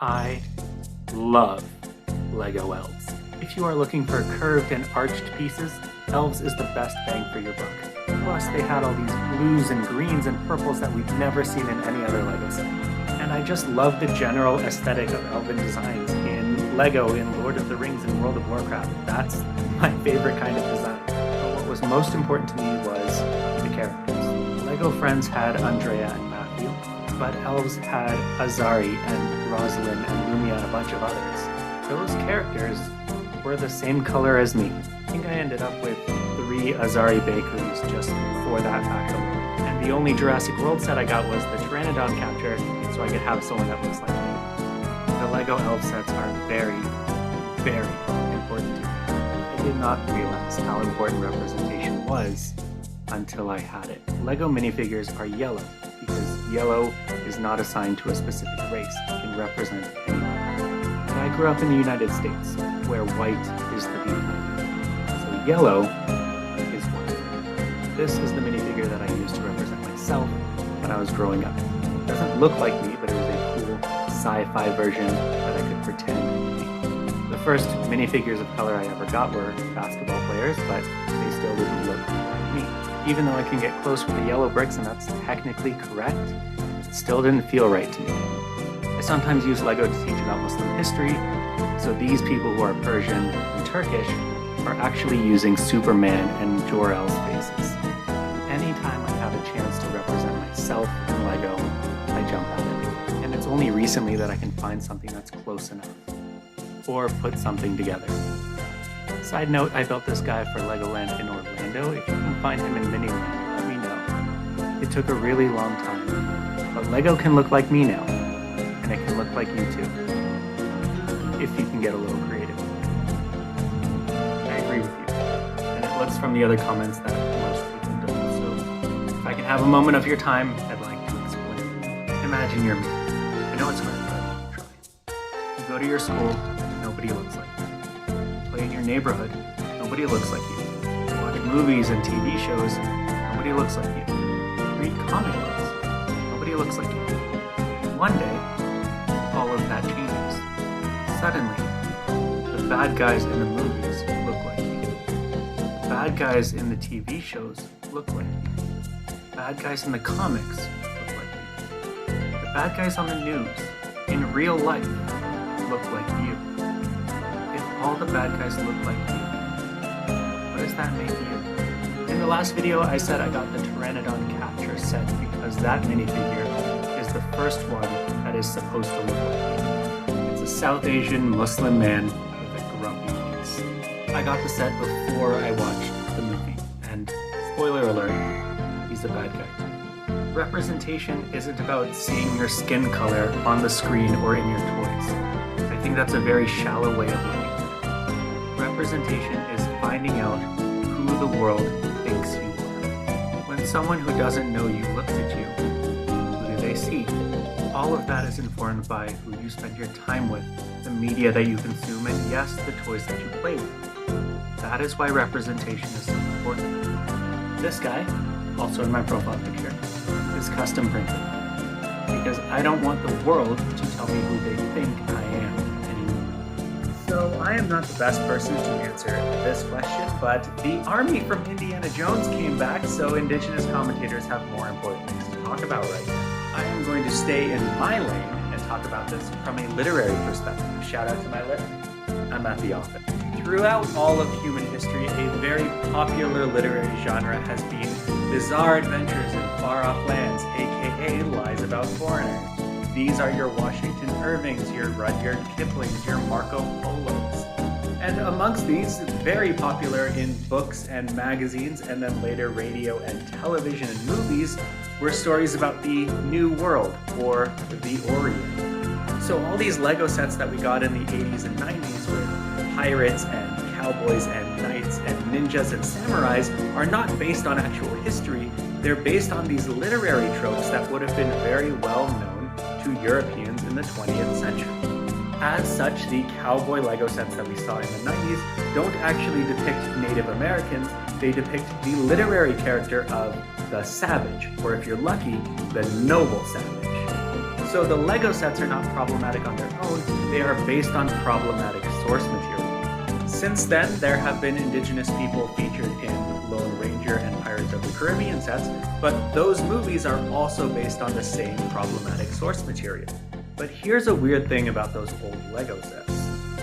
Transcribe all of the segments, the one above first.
I love LEGO Elves. If you are looking for curved and arched pieces, Elves is the best bang for your buck. Plus, they had all these blues and greens and purples that we've never seen in any other LEGO set. And I just love the general aesthetic of elven designs in LEGO, in Lord of the Rings, and World of Warcraft. That's my favorite kind of design. But what was most important to me was the characters. LEGO Friends had Andrea and Matthew, but Elves had Azari and Rosalind and Lumia and a bunch of others. Those characters were the same color as me. I think I ended up with 3 Azari bakeries just for that fact alone. And the only Jurassic World set I got was the Pteranodon capture, so I could have someone that looks like me. The LEGO Elf sets are very, very important to me. I did not realize how important representation was until I had it. LEGO minifigures are yellow because yellow is not assigned to a specific race. It can represent anyone. And I grew up in the United States, where white is the default. So yellow is white. This is the minifigure that I used to represent myself when I was growing up. It doesn't look like me, but it was a cool sci-fi version that I could pretend to be. The first minifigures of color I ever got were basketball players, but they still didn't look like me. Even though I can get close with the yellow bricks and that's technically correct, it still didn't feel right to me. I sometimes use LEGO to teach about Muslim history, so these people who are Persian and Turkish are actually using Superman and Jor-El's faces. Anytime I have a chance to represent myself in LEGO, I jump at it. And it's only recently that I can find something that's close enough, or put something together. Side note, I built this guy for Legoland in Orlando. If you can find him in Miniland, let me know. It took a really long time, but LEGO can look like me now, and it can look like you too, if you can get a little creative. I agree with you, and it looks from the other comments that most people don't, so if I can have a moment of your time, I'd like to explain. Imagine you're me. I know it's hard, but I'll try. You go to your school, nobody looks like you. Play in your neighborhood, nobody looks like you. Watch movies and TV shows, nobody looks like you. Read comic books, nobody looks like you. One day, all of that changes. Suddenly, the bad guys in the movies look like you. The bad guys in the TV shows look like you. The bad guys in the comics look like you. The bad guys on the news, in real life, look like you. If all the bad guys look like you, what does that make you? In the last video, I said I got the Pteranodon capture set because that minifigure is the first one that is supposed to look like me. It's a South Asian Muslim man with a grumpy face. I got the set before I watched the movie, and spoiler alert, he's a bad guy. Representation isn't about seeing your skin color on the screen or in your toys. I think that's a very shallow way of looking at it. Representation is finding out who the world thinks you are. When someone who doesn't know you looks at you, who do they see? All of that is informed by who you spend your time with, the media that you consume, and yes, the toys that you play with. That is why representation is so important. This guy, also in my profile picture, is custom printed. Because I don't want the world to tell me who they think I am anymore. So I am not the best person to answer this question, but the army from Indiana Jones came back, so Indigenous commentators have more important things to talk about right now. I am going to stay in my lane and talk about this from a literary perspective. Shout out to my lit. I'm at the office. Throughout all of human history, a very popular literary genre has been bizarre adventures in far-off lands, aka lies about foreigners. These are your Washington Irvings, your Rudyard Kiplings, your Marco Polos. And amongst these, very popular in books and magazines, and then later radio and television and movies, were stories about the New World, or the Orient. So all these LEGO sets that we got in the 80s and 90s with pirates and cowboys and knights and ninjas and samurais are not based on actual history. They're based on these literary tropes that would have been very well known to Europeans in the 20th century. As such, the cowboy LEGO sets that we saw in the 90s don't actually depict Native Americans, they depict the literary character of the savage, or if you're lucky, the noble savage. So the LEGO sets are not problematic on their own, they are based on problematic source material. Since then, there have been indigenous people featured in Lone Ranger and Pirates of the Caribbean sets, but those movies are also based on the same problematic source material. But here's a weird thing about those old LEGO sets.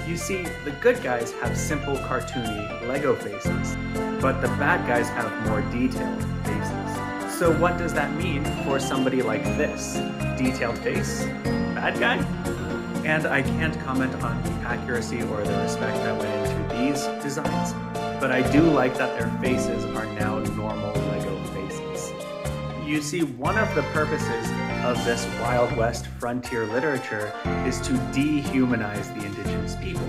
You see, the good guys have simple cartoony LEGO faces, but the bad guys have more detailed faces. So what does that mean for somebody like this? Detailed face? Bad guy? And I can't comment on the accuracy or the respect that went into these designs, but I do like that their faces are now normal LEGO faces. You see, one of the purposes of this Wild West frontier literature is to dehumanize the indigenous people.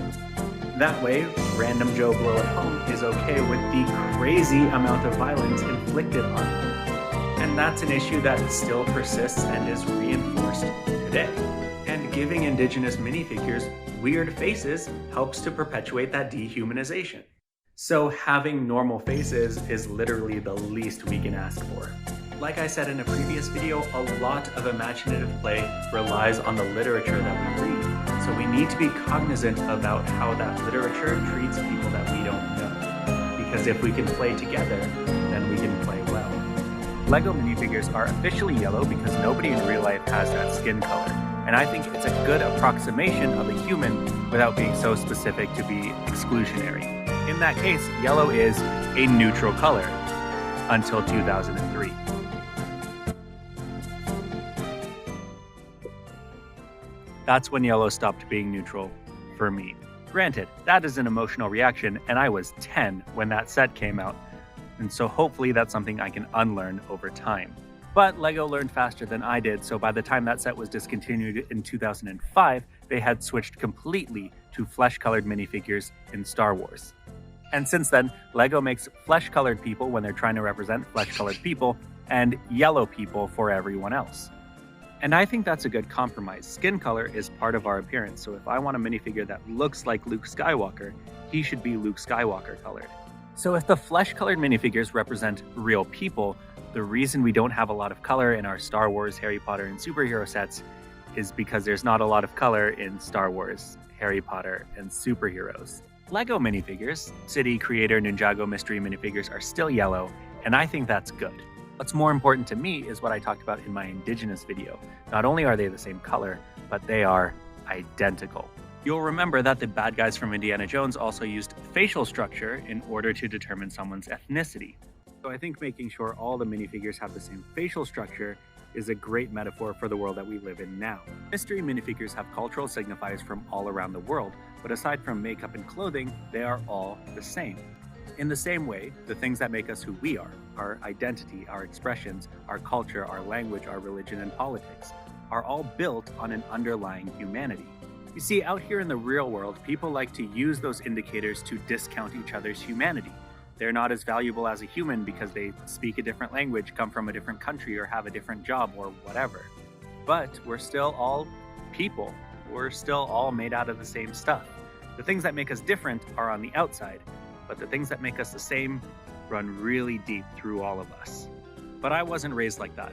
That way, random Joe Blow at home is okay with the crazy amount of violence inflicted on them. And that's an issue that still persists and is reinforced today. And giving indigenous minifigures weird faces helps to perpetuate that dehumanization. So having normal faces is literally the least we can ask for. Like I said in a previous video, a lot of imaginative play relies on the literature that we read. So we need to be cognizant about how that literature treats people that we don't know. Because if we can play together, then we can play well. LEGO minifigures are officially yellow because nobody in real life has that skin color. And I think it's a good approximation of a human without being so specific to be exclusionary. In that case, yellow is a neutral color until 2003. That's when yellow stopped being neutral for me. Granted, that is an emotional reaction, and I was 10 when that set came out, and so hopefully that's something I can unlearn over time. But LEGO learned faster than I did, so by the time that set was discontinued in 2005, they had switched completely to flesh-colored minifigures in Star Wars. And since then, LEGO makes flesh-colored people when they're trying to represent flesh-colored people, and yellow people for everyone else. And I think that's a good compromise. Skin color is part of our appearance, so if I want a minifigure that looks like Luke Skywalker, he should be Luke Skywalker colored. So if the flesh-colored minifigures represent real people, the reason we don't have a lot of color in our Star Wars, Harry Potter, and superhero sets is because there's not a lot of color in Star Wars, Harry Potter, and superheroes. LEGO minifigures, City Creator Ninjago Mystery minifigures, are still yellow, and I think that's good. What's more important to me is what I talked about in my Indigenous video. Not only are they the same color, but they are identical. You'll remember that the bad guys from Indiana Jones also used facial structure in order to determine someone's ethnicity. So I think making sure all the minifigures have the same facial structure is a great metaphor for the world that we live in now. Mystery minifigures have cultural signifiers from all around the world, but aside from makeup and clothing, they are all the same. In the same way, the things that make us who we are, our identity, our expressions, our culture, our language, our religion, and politics, are all built on an underlying humanity. You see, out here in the real world, people like to use those indicators to discount each other's humanity. They're not as valuable as a human because they speak a different language, come from a different country, or have a different job, or whatever. But we're still all people. We're still all made out of the same stuff. The things that make us different are on the outside, but the things that make us the same run really deep through all of us. But I wasn't raised like that.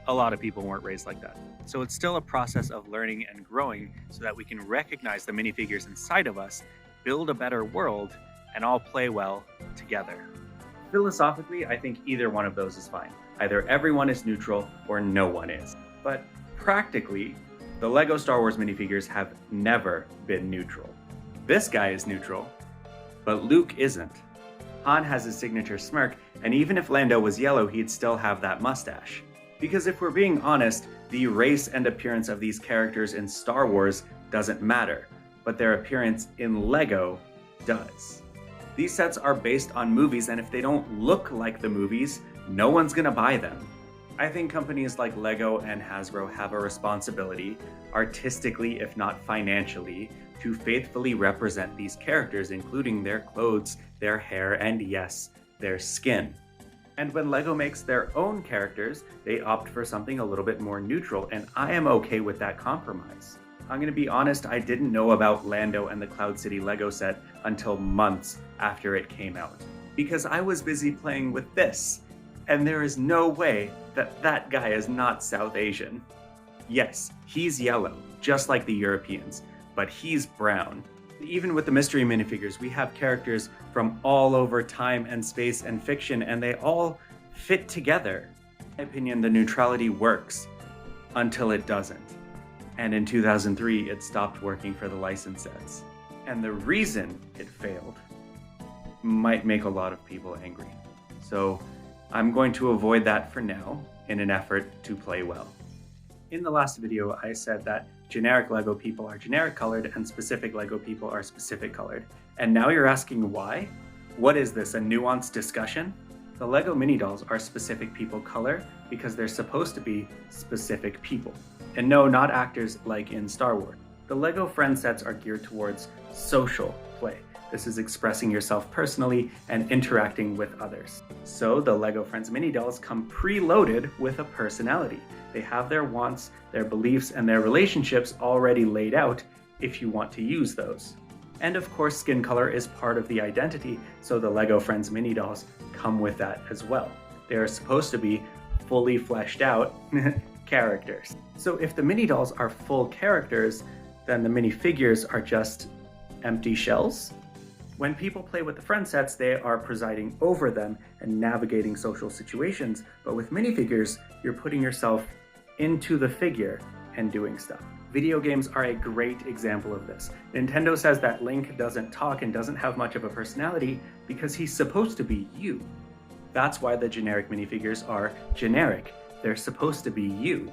A lot of people weren't raised like that. So it's still a process of learning and growing so that we can recognize the minifigures inside of us, build a better world, and all play well together. Philosophically, I think either one of those is fine. Either everyone is neutral or no one is. But practically, the LEGO Star Wars minifigures have never been neutral. This guy is neutral, but Luke isn't. Han has his signature smirk, and even if Lando was yellow, he'd still have that mustache. Because if we're being honest, the race and appearance of these characters in Star Wars doesn't matter, but their appearance in LEGO does. These sets are based on movies, and if they don't look like the movies, no one's gonna buy them. I think companies like LEGO and Hasbro have a responsibility, artistically if not financially, to faithfully represent these characters, including their clothes, their hair, and yes, their skin. And when LEGO makes their own characters, they opt for something a little bit more neutral, and I am okay with that compromise. I'm gonna be honest, I didn't know about Lando and the Cloud City LEGO set until months after it came out, because I was busy playing with this, and there is no way that that guy is not South Asian. Yes, he's yellow, just like the Europeans, but he's brown. Even with the mystery minifigures, we have characters from all over time and space and fiction, and they all fit together. In my opinion, the neutrality works until it doesn't. And in 2003, it stopped working for the licensed sets. And the reason it failed might make a lot of people angry. So I'm going to avoid that for now in an effort to play well. In the last video, I said that generic LEGO people are generic colored and specific LEGO people are specific colored. And now you're asking why? What is this, a nuanced discussion? The LEGO mini dolls are specific people color because they're supposed to be specific people. And no, not actors like in Star Wars. The LEGO Friends sets are geared towards social play. This is expressing yourself personally and interacting with others. So the LEGO Friends mini dolls come preloaded with a personality. They have their wants, their beliefs, and their relationships already laid out if you want to use those. And of course, skin color is part of the identity, so the LEGO Friends mini dolls come with that as well. They are supposed to be fully fleshed out characters. So if the mini dolls are full characters, then the minifigures are just empty shells? When people play with the Friends sets, they are presiding over them and navigating social situations, but with minifigures, you're putting yourself into the figure and doing stuff. Video games are a great example of this. Nintendo says that Link doesn't talk and doesn't have much of a personality because he's supposed to be you. That's why the generic minifigures are generic. They're supposed to be you.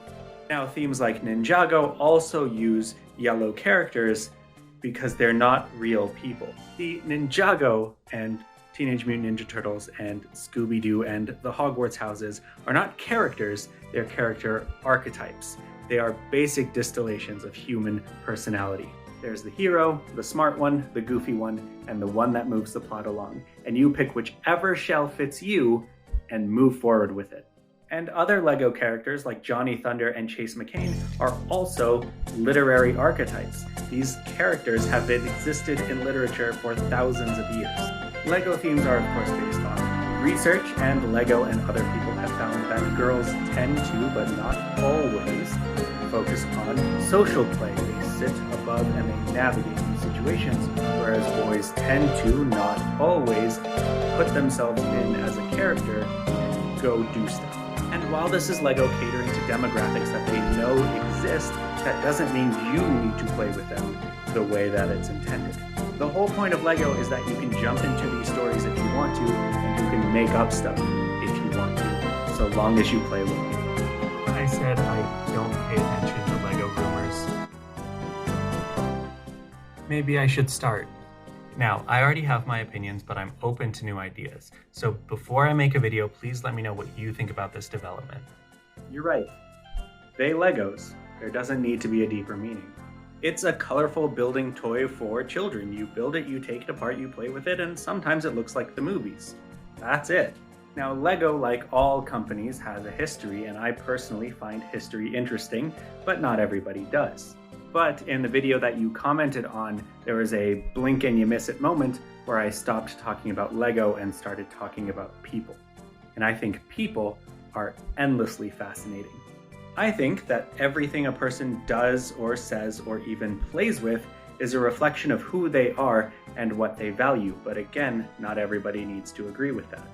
Now, themes like Ninjago also use yellow characters because they're not real people. The Ninjago and Teenage Mutant Ninja Turtles and Scooby-Doo and the Hogwarts houses are not characters, they're character archetypes. They are basic distillations of human personality. There's the hero, the smart one, the goofy one, and the one that moves the plot along. And you pick whichever shell fits you and move forward with it. And other LEGO characters like Johnny Thunder and Chase McCain are also literary archetypes. These characters have existed in literature for thousands of years. LEGO themes are of course based on research, and LEGO and other people have found that girls tend to, but not always, focus on social play. They sit above and they navigate these situations, whereas boys tend to, not always, put themselves in as a character and go do stuff. And while this is LEGO catering to demographics that they know exist, that doesn't mean you need to play with them the way that it's intended. The whole point of LEGO is that you can jump into these stories if you want to, and you can make up stuff if you want to, so long as you play well. I said I don't pay attention to LEGO rumors. Maybe I should start. Now, I already have my opinions, but I'm open to new ideas. So before I make a video, please let me know what you think about this development. You're right. They Legos. There doesn't need to be a deeper meaning. It's a colorful building toy for children. You build it, you take it apart, you play with it, and sometimes it looks like the movies. That's it. Now, LEGO, like all companies, has a history, and I personally find history interesting, but not everybody does. But in the video that you commented on, there was a blink and you miss it moment where I stopped talking about LEGO and started talking about people. And I think people are endlessly fascinating. I think that everything a person does or says or even plays with is a reflection of who they are and what they value, but again, not everybody needs to agree with that.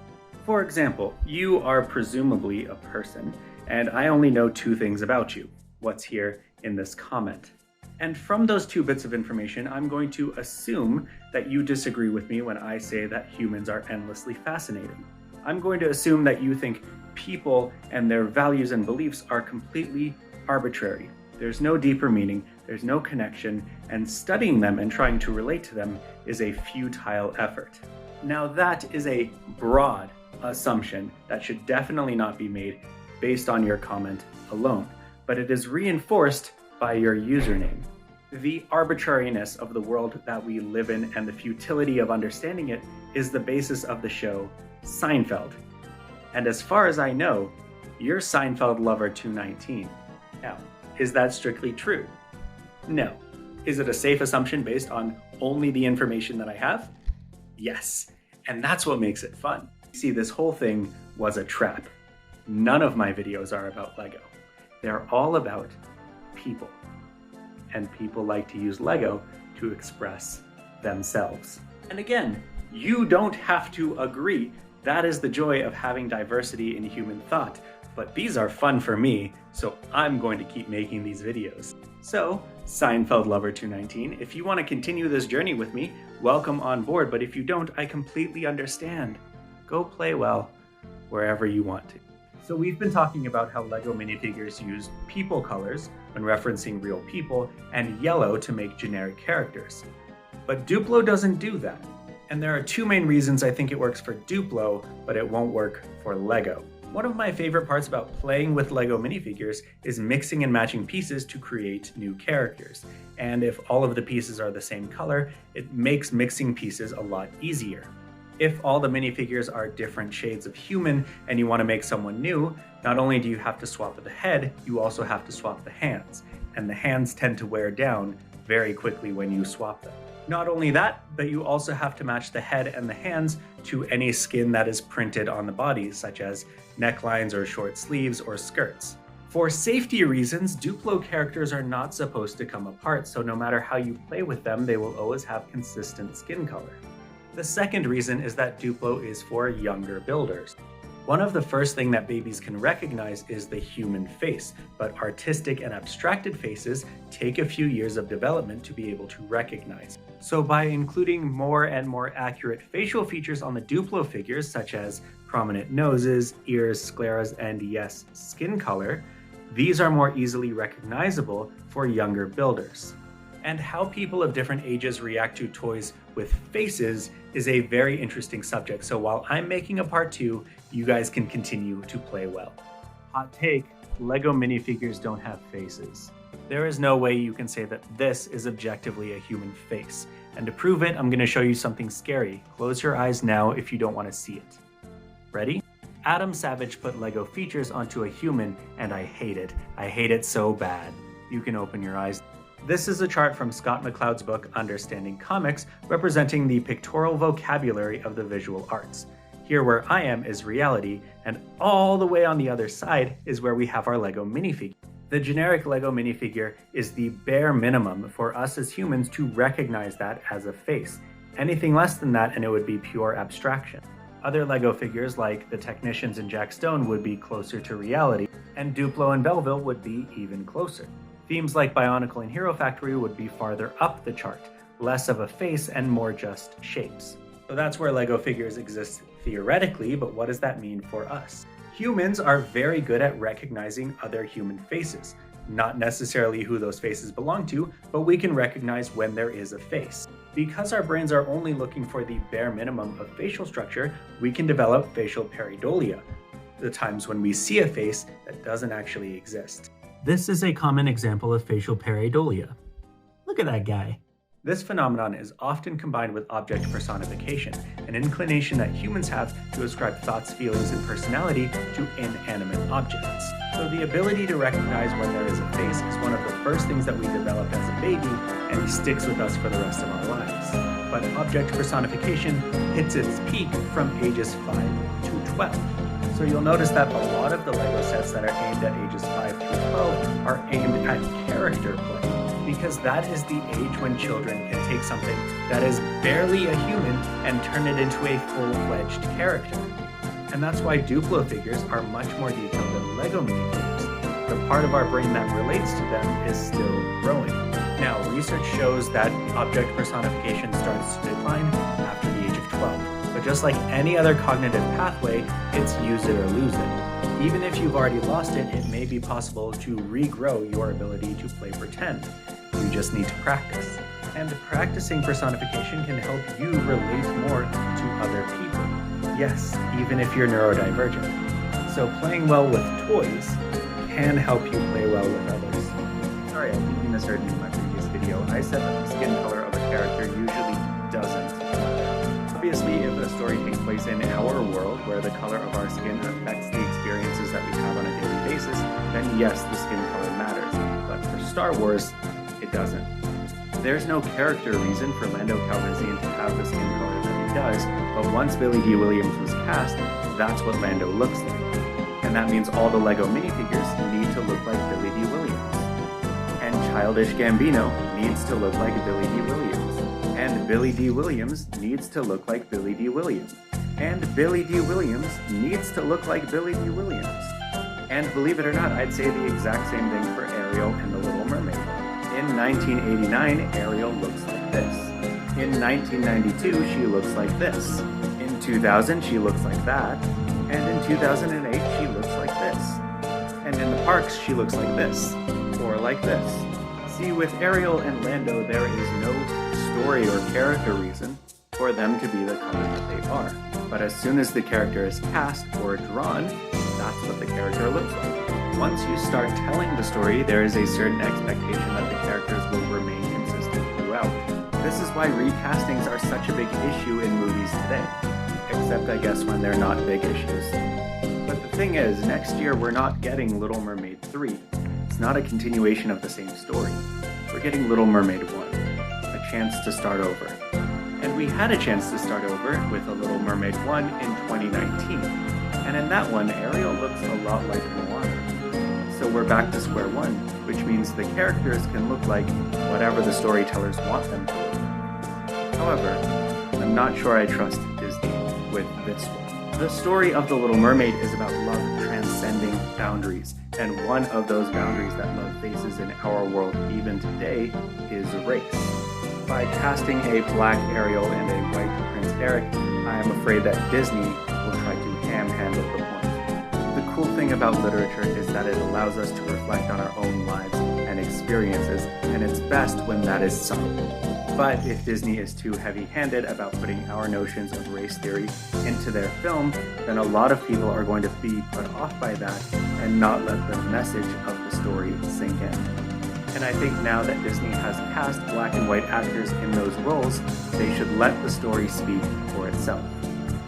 For example, you are presumably a person, and I only know two things about you, what's here in this comment. And from those two bits of information, I'm going to assume that you disagree with me when I say that humans are endlessly fascinating. I'm going to assume that you think people and their values and beliefs are completely arbitrary. There's no deeper meaning, there's no connection, and studying them and trying to relate to them is a futile effort. Now that is a broad assumption that should definitely not be made based on your comment alone, but it is reinforced by your username. The arbitrariness of the world that we live in and the futility of understanding it is the basis of the show Seinfeld. And as far as I know, you're Seinfeld Lover 219. Now, is that strictly true? No. Is it a safe assumption based on only the information that I have? Yes. And that's what makes it fun. See, this whole thing was a trap. None of my videos are about LEGO. They're all about people. And people like to use Lego to express themselves. And again, you don't have to agree. That is the joy of having diversity in human thought. But these are fun for me, so I'm going to keep making these videos. So, Seinfeld Lover 219, if you want to continue this journey with me, welcome on board. But if you don't, I completely understand. Go play well wherever you want to. So we've been talking about how Lego minifigures use people colors when referencing real people and yellow to make generic characters. But Duplo doesn't do that. And there are two main reasons I think it works for Duplo, but it won't work for Lego. One of my favorite parts about playing with Lego minifigures is mixing and matching pieces to create new characters. And if all of the pieces are the same color, it makes mixing pieces a lot easier. If all the minifigures are different shades of human and you want to make someone new, not only do you have to swap the head, you also have to swap the hands. And the hands tend to wear down very quickly when you swap them. Not only that, but you also have to match the head and the hands to any skin that is printed on the body, such as necklines or short sleeves or skirts. For safety reasons, Duplo characters are not supposed to come apart, so no matter how you play with them, they will always have consistent skin color. The second reason is that Duplo is for younger builders. One of the first things that babies can recognize is the human face, but artistic and abstracted faces take a few years of development to be able to recognize. So by including more and more accurate facial features on the Duplo figures, such as prominent noses, ears, scleras, and yes, skin color, these are more easily recognizable for younger builders. And how people of different ages react to toys with faces is a very interesting subject. So while I'm making a part 2, you guys can continue to play well. Hot take, Lego minifigures don't have faces. There is no way you can say that this is objectively a human face. And to prove it, I'm going to show you something scary. Close your eyes now if you don't want to see it. Ready? Adam Savage put Lego features onto a human, and I hate it. I hate it so bad. You can open your eyes. This is a chart from Scott McCloud's book, Understanding Comics, representing the pictorial vocabulary of the visual arts. Here where I am is reality, and all the way on the other side is where we have our Lego minifigure. The generic Lego minifigure is the bare minimum for us as humans to recognize that as a face. Anything less than that and it would be pure abstraction. Other Lego figures like the Technicians and Jack Stone would be closer to reality, and Duplo and Belleville would be even closer. Themes like Bionicle and Hero Factory would be farther up the chart, less of a face and more just shapes. So that's where Lego figures exist theoretically, but what does that mean for us? Humans are very good at recognizing other human faces. Not necessarily who those faces belong to, but we can recognize when there is a face. Because our brains are only looking for the bare minimum of facial structure, we can develop facial pareidolia, the times when we see a face that doesn't actually exist. This is a common example of facial pareidolia. Look at that guy. This phenomenon is often combined with object personification, an inclination that humans have to ascribe thoughts, feelings, and personality to inanimate objects. So the ability to recognize when there is a face is one of the first things that we develop as a baby, and it sticks with us for the rest of our lives. But object personification hits its peak from ages 5 to 12. So you'll notice that a lot of the Lego sets that are aimed at ages 5 through 12 are aimed at character play, because that is the age when children can take something that is barely a human and turn it into a full-fledged character. And that's why Duplo figures are much more detailed than Lego minifigures. The part of our brain that relates to them is still growing. Now, research shows that object personification starts to decline after the age of 12. But just like any other cognitive pathway, it's use it or lose it. Even if you've already lost it, it may be possible to regrow your ability to play pretend. You just need to practice. And practicing personification can help you relate more to other people. Yes, even if you're neurodivergent. So playing well with toys can help you play well with others. Sorry, I think you misheard me in my previous video. I said that the skin color of a character usually doesn't matter. Obviously, if a story takes place in our world where the color of our skin affects the experiences that we have on a daily basis, then yes, the skin color matters. But for Star Wars, it doesn't. There's no character reason for Lando Calrissian to have the skin color that he does, but once Billy Dee Williams was cast, that's what Lando looks like. And that means all the Lego minifigures need to look like Billy Dee Williams. Childish Gambino needs to look like Billy D. Williams. And Billy D. Williams needs to look like Billy D. Williams. And Billy D. Williams needs to look like Billy D. Williams. And believe it or not, I'd say the exact same thing for Ariel and the Little Mermaid. In 1989, Ariel looks like this. In 1992, she looks like this. In 2000, she looks like that. And in 2008, she looks like this. And in the parks, she looks like this. Or like this. See, with Ariel and Lando, there is no story or character reason for them to be the color that they are. But as soon as the character is cast or drawn, that's what the character looks like. Once you start telling the story, there is a certain expectation that the characters will remain consistent throughout. This is why recastings are such a big issue in movies today. Except I guess when they're not big issues. But the thing is, next year we're not getting Little Mermaid 3. It's not a continuation of the same story. We're getting Little Mermaid 1. A chance to start over. And we had a chance to start over with a Little Mermaid 1 in 2019. And in that one, Ariel looks a lot like Moana. So we're back to square one, which means the characters can look like whatever the storytellers want them to look like. However, I'm not sure I trust Disney with this one. The story of The Little Mermaid is about love transcending boundaries, and one of those boundaries that love faces in our world even today is race. By casting a black Ariel and a white Prince Eric, I am afraid that Disney will try to ham-handle the point. The cool thing about literature is that it allows us to reflect on our own lives and experiences, and it's best when that is subtle. But if Disney is too heavy-handed about putting our notions of race theory into their film, then a lot of people are going to be put off by that and not let the message of the story sink in. And I think now that Disney has cast black and white actors in those roles, they should let the story speak for itself.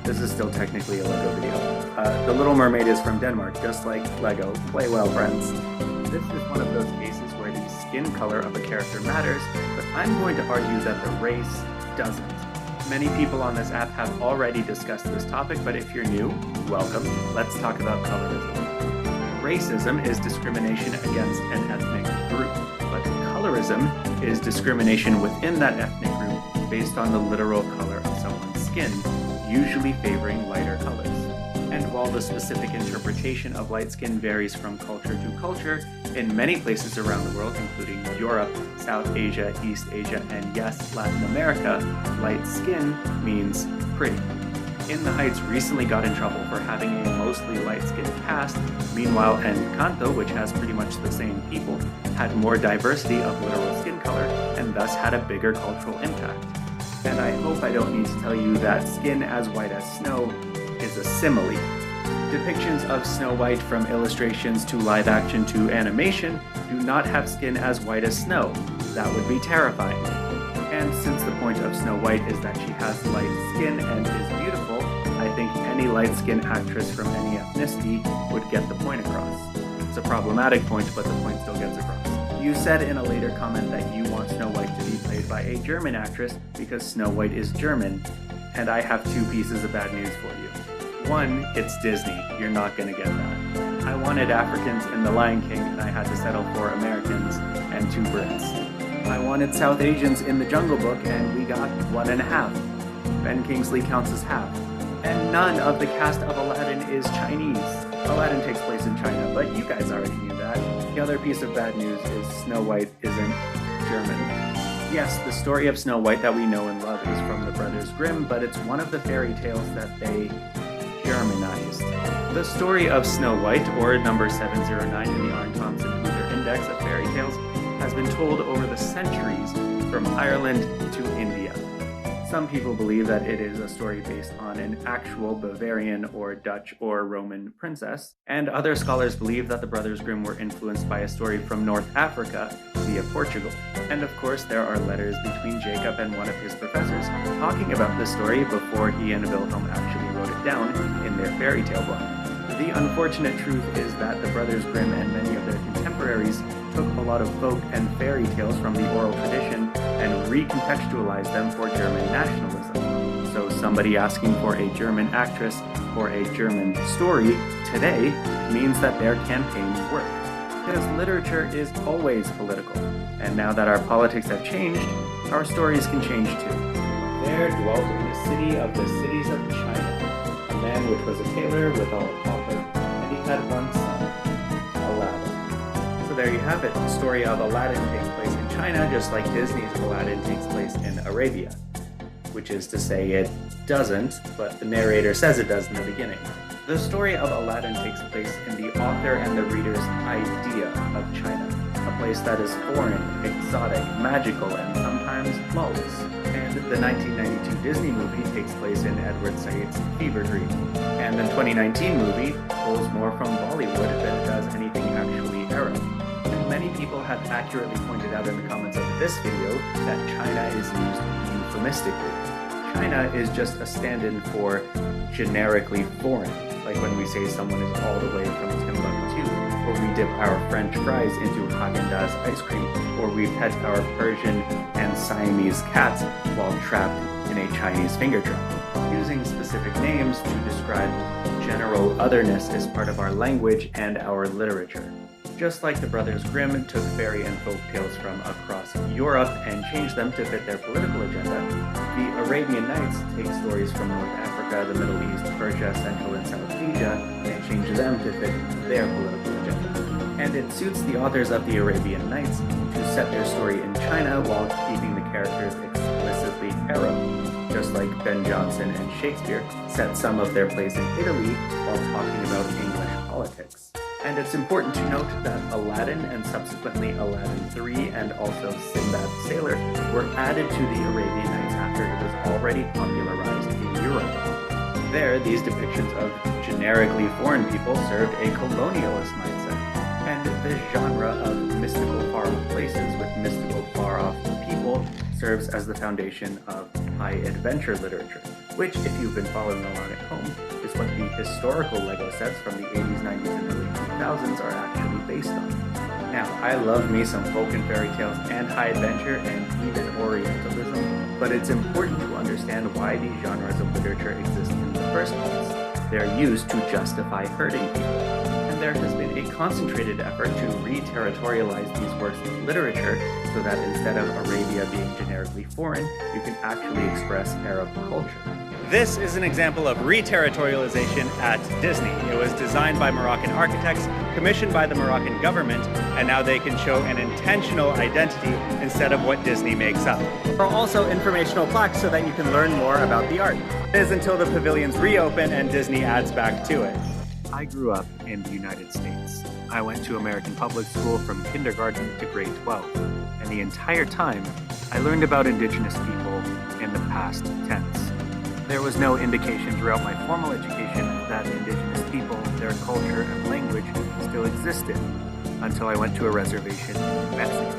This is still technically a LEGO video. The Little Mermaid is from Denmark, just like LEGO. Play well, friends. This is one of those cases where the skin color of a character matters, but I'm going to argue that the race doesn't. Many people on this app have already discussed this topic, but if you're new, welcome. Let's talk about colorism. Racism is discrimination against an ethnic group, but colorism is discrimination within that ethnic group based on the literal color of someone's skin, usually favoring lighter colors. And while the specific interpretation of light skin varies from culture to culture, in many places around the world, including Europe, South Asia, East Asia, and yes, Latin America, light skin means pretty. In the Heights recently got in trouble for having a mostly light-skinned cast. Meanwhile, Encanto, which has pretty much the same people, had more diversity of literal skin color and thus had a bigger cultural impact. And I hope I don't need to tell you that skin as white as snow is a simile. Depictions of Snow White, from illustrations to live action to animation, do not have skin as white as snow. That would be terrifying. And since the point of Snow White is that she has light skin and is beautiful, I think any light-skinned actress from any ethnicity would get the point across. It's a problematic point, but the point still gets across. You said in a later comment that you want Snow White to be played by a German actress because Snow White is German, and I have two pieces of bad news for you. One, it's Disney. You're not gonna get that. I wanted Africans in The Lion King, and I had to settle for Americans and 2 Brits. I wanted South Asians in The Jungle Book, and we got 1.5. Ben Kingsley counts as half. And none of the cast of Aladdin is Chinese. Aladdin takes place in China, but you guys already knew that. The other piece of bad news is Snow White isn't German. Yes, the story of Snow White that we know and love is from the Brothers Grimm, but it's one of the fairy tales that they Germanized. The story of Snow White, or number 709 in the Arne Thompson Luther Index of Fairy Tales, has been told over the centuries from Ireland to India. Some people believe that it is a story based on an actual Bavarian or Dutch or Roman princess, and other scholars believe that the Brothers Grimm were influenced by a story from North Africa via Portugal. And of course, there are letters between Jacob and one of his professors talking about this story before he and Wilhelm actually wrote it down in their fairy tale book. The unfortunate truth is that the Brothers Grimm and many of their contemporaries took a lot of folk and fairy tales from the oral tradition and recontextualized them for German nationalism. So somebody asking for a German actress or a German story today means that their campaign worked. Because literature is always political. And now that our politics have changed, our stories can change too. There dwelt in the city of the cities of China a man which was a tailor withal a pauper, and he had one son, Aladdin. So there you have it. The story of Aladdin takes place in China, just like Disney's Aladdin takes place in Arabia. Which is to say it doesn't, but the narrator says it does in the beginning. The story of Aladdin takes place in the author and the reader's idea of China, a place that is foreign, exotic, magical, and sometimes lawless. And the 1992 Disney movie takes place in Edward Said's Fever Dream. And the 2019 movie pulls more from Bollywood than it does anything actually Arab. And many people have accurately pointed out in the comments of this video that China is used euphemistically. China is just a stand-in for generically foreign, like when we say someone is all the way from Timbuktu, or we dip our French fries into Haagen-Dazs ice cream, or we pet our Persian and Siamese cats while trapped in a Chinese finger trap. Using specific names to describe general otherness is part of our language and our literature. Just like the Brothers Grimm took fairy and folk tales from across Europe and changed them to fit their political agenda, the Arabian Nights take stories from North Africa, the Middle East, Persia, Central and South Asia, and change them to fit their political agenda. And it suits the authors of the Arabian Nights to set their story in China while keeping the characters explicitly Arab, just like Ben Jonson and Shakespeare set some of their plays in Italy while talking about English politics. And it's important to note that Aladdin and subsequently Aladdin 3 and also Sinbad Sailor were added to the Arabian Nights after it was already popularized in Europe. There, these depictions of generically foreign people served a colonialist mindset, and the genre of mystical far-off places with mystical far-off people serves as the foundation of high adventure literature, which, if you've been following along at home, is what the historical Lego sets from the 80s, 90s, and early 2000s are actually based on. Now, I love me some folk and fairy tales and high adventure and even Orientalism, but it's important to understand why these genres of literature exist in the first place. They're used to justify hurting people, and there has been a concentrated effort to re-territorialize these works of literature so that instead of Arabia being generically foreign, you can actually express Arab culture. This is an example of re-territorialization at Disney. It was designed by Moroccan architects, commissioned by the Moroccan government, and now they can show an intentional identity instead of what Disney makes up. There are also informational plaques so that you can learn more about the art. It is until the pavilions reopen and Disney adds back to it. I grew up in the United States. I went to American public school from kindergarten to grade 12, and the entire time I learned about Indigenous people in the past tense. There was no indication throughout my formal education that Indigenous people, their culture and language still existed until I went to a reservation in Mexico.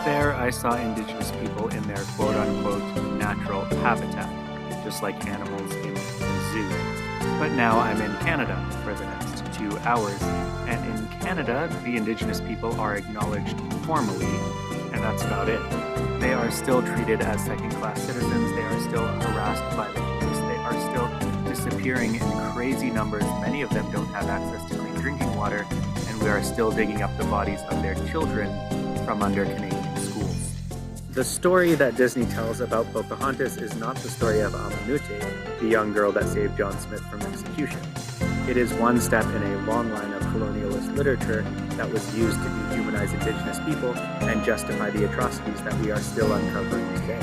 There I saw Indigenous people in their quote-unquote natural habitat, just like animals in the zoo. But now I'm in Canada for the next 2 hours, and in Canada, the Indigenous people are acknowledged formally, and that's about it. They are still treated as second-class citizens, they are still harassed by the police, they are still disappearing in crazy numbers, many of them don't have access to clean drinking water, and we are still digging up the bodies of their children from under Canadian schools. The story that Disney tells about Pocahontas is not the story of Amunute, the young girl that saved John Smith from execution. It is one step in a long line of colonialist literature that was used to dehumanize Indigenous people and justify the atrocities that we are still uncovering today.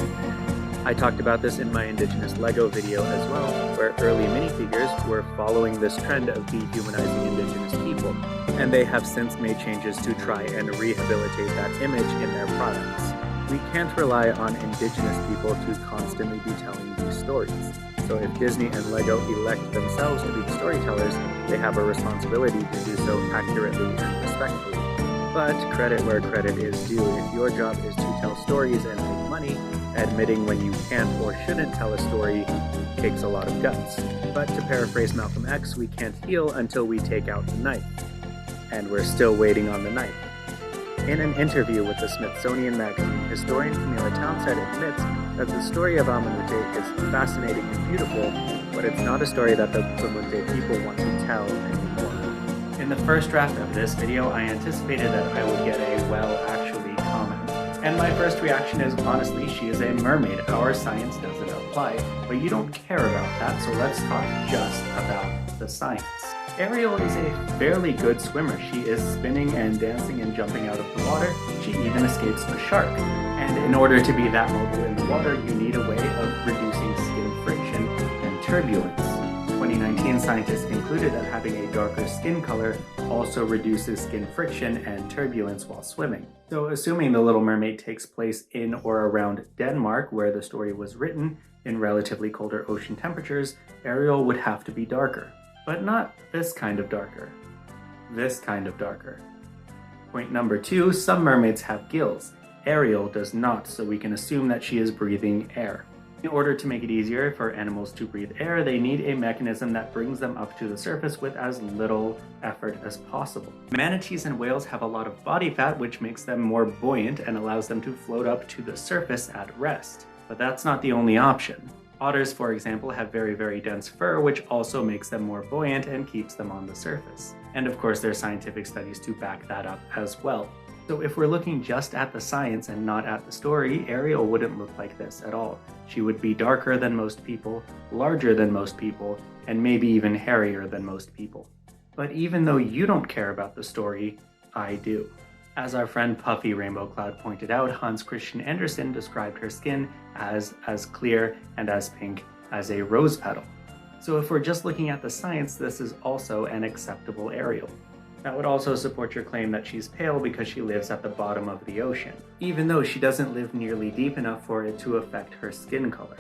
I talked about this in my Indigenous Lego video as well, where early minifigures were following this trend of dehumanizing Indigenous people, and they have since made changes to try and rehabilitate that image in their products. We can't rely on Indigenous people to constantly be telling these stories. So if Disney and Lego elect themselves to be the storytellers, they have a responsibility to do so accurately and respectfully. But credit where credit is due. If your job is to tell stories and make money, admitting when you can't or shouldn't tell a story takes a lot of guts. But to paraphrase Malcolm X, we can't heal until we take out the knife. And we're still waiting on the knife. In an interview with the Smithsonian Magazine, historian Camilla Townsend admits that the story of Amunute is fascinating and beautiful, but it's not a story that the Pamunte people want to tell anymore. In the first draft of this video, I anticipated that I would get a well, actually, comment And my first reaction is, honestly, she is a mermaid. Our science doesn't apply, but you don't care about that, so let's talk just about the science. Ariel is a fairly good swimmer. She is spinning and dancing and jumping out of the water. She even escapes a shark. And in order to be that mobile in the water, you need a way of reducing skin friction and turbulence. 2019 scientists concluded that having a darker skin color also reduces skin friction and turbulence while swimming. So assuming The Little Mermaid takes place in or around Denmark, where the story was written, in relatively colder ocean temperatures, Ariel would have to be darker. But not this kind of darker. This kind of darker. Point number 2, some mermaids have gills. Ariel does not, so we can assume that she is breathing air. In order to make it easier for animals to breathe air, they need a mechanism that brings them up to the surface with as little effort as possible. Manatees and whales have a lot of body fat, which makes them more buoyant and allows them to float up to the surface at rest. But that's not the only option. Otters, for example, have very, very dense fur, which also makes them more buoyant and keeps them on the surface. And of course, there are scientific studies to back that up as well. So if we're looking just at the science and not at the story, Ariel wouldn't look like this at all. She would be darker than most people, larger than most people, and maybe even hairier than most people. But even though you don't care about the story, I do. As our friend Puffy Rainbow Cloud pointed out, Hans Christian Andersen described her skin as clear and as pink as a rose petal. So if we're just looking at the science, this is also an acceptable Ariel. That would also support your claim that she's pale because she lives at the bottom of the ocean, even though she doesn't live nearly deep enough for it to affect her skin color.